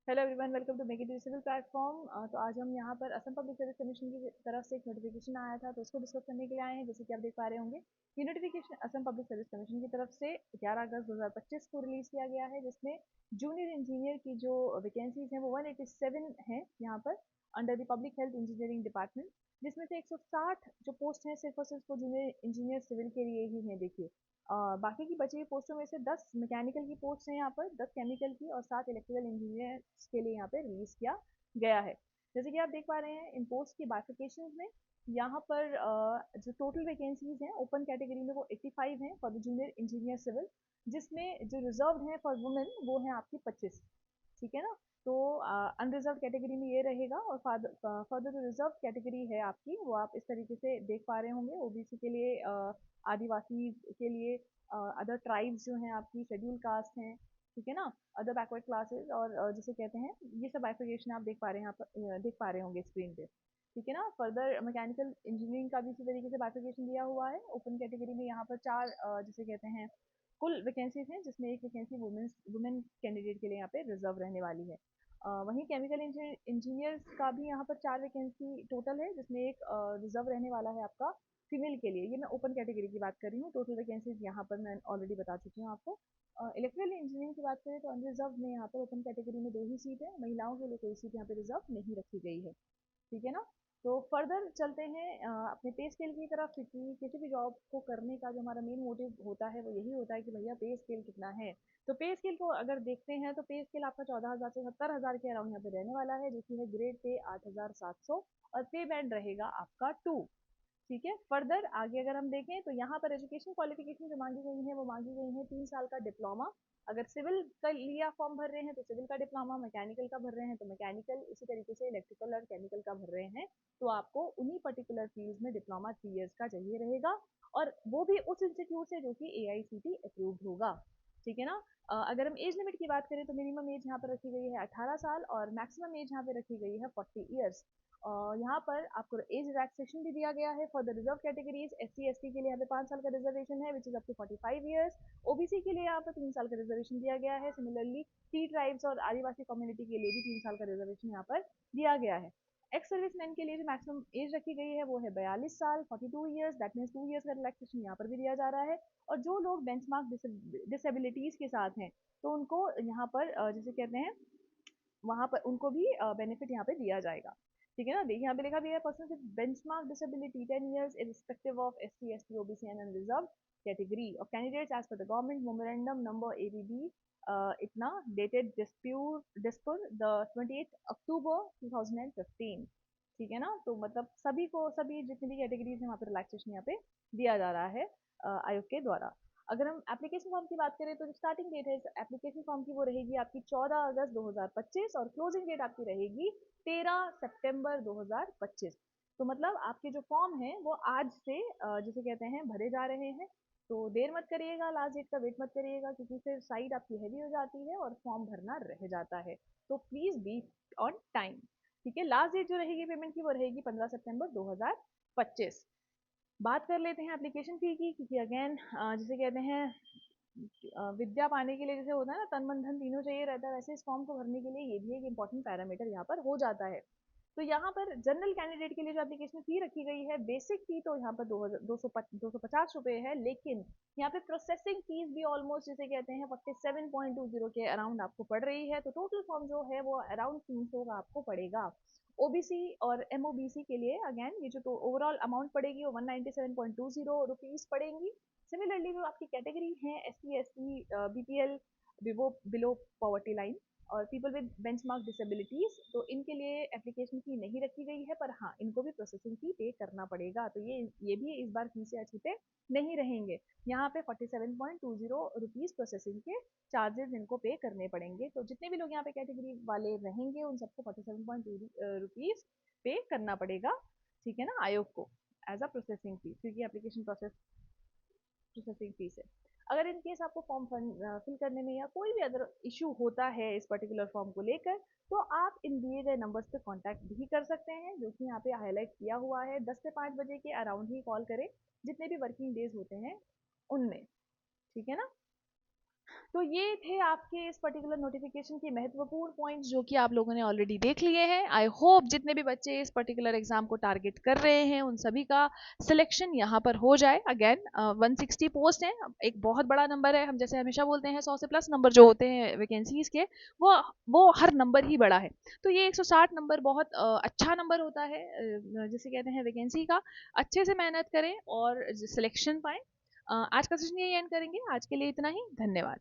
Hello everyone, welcome to make it digital platform. तो आज हम यहाँ पर असम पब्लिक सर्विस कमीशन की तरफ से एक नोटिफिकेशन आया था, तो उसको डिस्कस करने के लिए आए हैं। जैसे कि आप देख पा रहे होंगे, ये notification Assam public service commission की तरफ से 11 अगस्त 2025 को रिलीज किया गया है, जिसमें जूनियर इंजीनियर की जो वैकेंसीज हैं वो 187 हैं यहाँ पर under the public health engineering department, जिसमें से 160 जो पोस्ट हैं सिर्फ और सिर्फ वो जूनियर इंजीनियर सिविल के लिए ही हैं। देखिए, बाकी की बची हुई पोस्टों में से 10 मैकेनिकल की पोस्ट हैं यहाँ पर, 10 केमिकल की और 7 इलेक्ट्रिकल इंजीनियर्स के लिए यहाँ पे रिलीज किया गया है। जैसे कि आप देख पा रहे हैं, इन पोस्ट की बाइफिकेशन में यहाँ पर जो टोटल वैकेंसीज हैं ओपन कैटेगरी में वो 85 हैं for the junior engineer civil, जिसमें जो रिजर्व हैं फॉर वुमेन वो हैं आपकी 25। ठीक है ना। तो अनरिजर्व कैटेगरी में ये रहेगा, और फर्दर जो रिजर्व कैटेगरी है आपकी वो आप इस तरीके से देख पा रहे होंगे। ओबीसी के लिए, आदिवासी के लिए, अदर ट्राइब्स जो हैं आपकी, शेड्यूल कास्ट हैं, ठीक है ना, अदर बैकवर्ड क्लासेस और जिसे कहते हैं, ये सब बाइफिकेशन आप देख पा रहे हैं यहाँ पर, देख पा रहे होंगे स्क्रीन पे। ठीक है ना। फर्दर मैकेनिकल इंजीनियरिंग का भी इसी तरीके से बाइफिकेशन दिया हुआ है। ओपन कैटेगरी में यहाँ पर 4 जिसे कहते हैं कुल वैकेंसीज हैं, जिसमें एक वैकेंसी वुमेन कैंडिडेट के लिए यहाँ पे रिजर्व रहने वाली है। वहीं केमिकल इंजीनियर्स का भी यहाँ पर 4 वैकेंसी टोटल है, जिसमें एक रिजर्व रहने वाला है आपका फीमेल के लिए। ये मैं ओपन कैटेगरी की बात कर रही हूँ। टोटल वैकेंसीज यहाँ पर मैं ऑलरेडी बता चुकी हूँ आपको। इलेक्ट्रिकल इंजीनियरिंग की बात करें तो अनरिजर्व में यहाँ पर ओपन कैटेगरी में 2 ही सीट है, महिलाओं के लिए कोई सीट यहाँ पे रिजर्व नहीं रखी गई है। ठीक है ना। तो फर्दर चलते हैं अपने पे स्केल की तरफ, क्योंकि किसी भी जॉब को करने का जो हमारा मेन मोटिव होता है वो यही होता है कि भैया पे स्केल कितना है। तो पे स्केल को अगर देखते हैं तो पे स्केल आपका 14,000 से 70,000 के अराउंड यहाँ पे रहने वाला है, जो कि है ग्रेड पे 8,700, और पे बैंड रहेगा आपका 2। ठीक है। फर्दर आगे अगर हम देखें तो यहाँ पर एजुकेशन क्वालिफिकेशन जो मांगी गई है वो मांगी गई है 3 साल का डिप्लोमा। अगर सिविल का लिया फॉर्म भर रहे हैं तो सिविल का डिप्लोमा, मैकेनिकल का भर रहे हैं तो मैकेनिकल, इसी तरीके से इलेक्ट्रिकल और केमिकल का भर रहे हैं तो आपको उन्हीं पर्टिकुलर फील्ड में डिप्लोमा 3 इयर्स का चाहिए रहेगा, और वो भी उस इंस्टीट्यूट से जो कि एआईसीटी अप्रूव्ड होगा। ठीक है ना। अगर हम एज लिमिट की बात करें तो मिनिमम एज यहाँ पर रखी गई है 18 साल और मैक्सिमम एज यहाँ पे रखी गई है 40 इयर्स। यहाँ पर आपको एज रिलैक्सेशन भी दिया गया है for the reserve categories. SC ST के लिए यहाँ पे 5 साल का रिजर्वेशन है, which is up to 45 years. OBC के लिए यहाँ पे 3 साल का रिजर्वेशन दिया गया है। सिमिलरली टी ट्राइब्स और आदिवासी कम्युनिटी के लिए भी 3 साल का रिजर्वेशन यहाँ पर दिया गया है। एक्स सर्विसमैन के लिए जो मैक्सिमम एज रखी गई है वो है 42 साल, 42 इयर्स। दैट मीन्स 2 इयर्स का रिलैक्सेशन यहाँ पर भी दिया जा रहा है। और जो लोग बेंचमार्क डिसेबिलिटीज के साथ हैं तो उनको यहाँ पर जिसे कहते हैं, वहां पर उनको भी बेनिफिट यहाँ पे दिया जाएगा। ठीक है ना। देखिए यहाँ पे लिखा भी है, person with benchmark disability 10 years irrespective of SC ST OBC and unreserved category of candidates as per the government memorandum number ABB इतना डेटेड डिस्पुर द 28 अक्टूबर 2015। ठीक है ना। तो मतलब सभी को, सभी जितनी भी कैटेगरीज है वहाँ पे रिलैक्सेशन यहाँ पे दिया जा रहा है आयोग के द्वारा। अगर हम एप्लीकेशन फॉर्म की बात करें तो जो स्टार्टिंग डेट है एप्लीकेशन फॉर्म की वो रहेगी आपकी 14 अगस्त 2025, और क्लोजिंग डेट आपकी रहेगी 13 सितंबर 2025। तो मतलब आपके जो फॉर्म है वो आज से जिसे कहते हैं भरे जा रहे हैं। तो देर मत करिएगा, लास्ट डेट का वेट मत करिएगा, क्योंकि फिर साइट आपकी हैवी हो जाती है और फॉर्म भरना रह जाता है। तो प्लीज बी ऑन टाइम। ठीक है। लास्ट डेट जो रहेगी पेमेंट की वो रहेगी 15 सितंबर 2025। बात कर लेते हैं एप्लीकेशन फी की, क्योंकि अगेन जिसे कहते हैं विद्या पाने के लिए जैसे होता है ना, तन मन धन तीनों चाहिए रहता है, वैसे इस फॉर्म को भरने के लिए ये भी एक इंपॉर्टेंट पैरामीटर यहाँ पर हो जाता है। तो यहाँ पर जनरल कैंडिडेट के लिए जो एप्लीकेशन फी रखी गई है, बेसिक फी तो यहाँ पर 250 रुपये है, लेकिन यहाँ पे प्रोसेसिंग फीस भी ऑलमोस्ट जिसे कहते हैं 47.20 के अराउंड आपको पड़ रही है। तो टोटल फॉर्म जो है वो अराउंड 300 का आपको पड़ेगा। ओबीसी और एमओबीसी के लिए अगेन ये जो तो ओवरऑल अमाउंट पड़ेगी वो 197.20 रुपीज पड़ेंगी। सिमिलरली जो आपकी कैटेगरी है S T S T BPL, Vivo below poverty line और पीपल विद बेंचमार्क डिसेबिलिटीज, तो इनके लिए एप्लीकेशन फी नहीं रखी गई है, पर हाँ इनको भी प्रोसेसिंग फी पे करना पड़ेगा। तो ये भी इस बार फी से अछूते नहीं रहेंगे। यहाँ पे 47.20 रुपीज प्रोसेसिंग के चार्जेस इनको पे करने पड़ेंगे। तो जितने भी लोग यहाँ पे कैटेगरी वाले रहेंगे उन सबको 47.2 रुपीज पे करना पड़ेगा। ठीक है ना, आयोग को एज अ प्रोसेसिंग फी, क्योंकि एप्लीकेशन प्रोसेसिंग फीस है। अगर इन केस आपको फॉर्म फिल करने में या कोई भी अदर इशू होता है इस पर्टिकुलर फॉर्म को लेकर, तो आप इन दिए गए नंबर्स पे कांटेक्ट भी कर सकते हैं, जो कि यहाँ पे हाईलाइट किया हुआ है। 10 से 5 बजे के अराउंड ही कॉल करें, जितने भी वर्किंग डेज होते हैं उनमें। ठीक है ना। तो ये थे आपके इस पर्टिकुलर नोटिफिकेशन के महत्वपूर्ण पॉइंट्स जो कि आप लोगों ने ऑलरेडी देख लिए हैं। आई होप जितने भी बच्चे इस पर्टिकुलर एग्जाम को टारगेट कर रहे हैं उन सभी का सिलेक्शन यहाँ पर हो जाए। अगेन 160 पोस्ट हैं, एक बहुत बड़ा नंबर है। हम जैसे हमेशा बोलते हैं 100 से प्लस नंबर जो होते हैं वैकेंसीज के, वो हर नंबर ही बड़ा है। तो ये 160 नंबर बहुत अच्छा नंबर होता है जिसे कहते हैं वैकेंसी का। अच्छे से मेहनत करें और सिलेक्शन पाएं। आज का सेशन यही एंड करेंगे। आज के लिए इतना ही, धन्यवाद।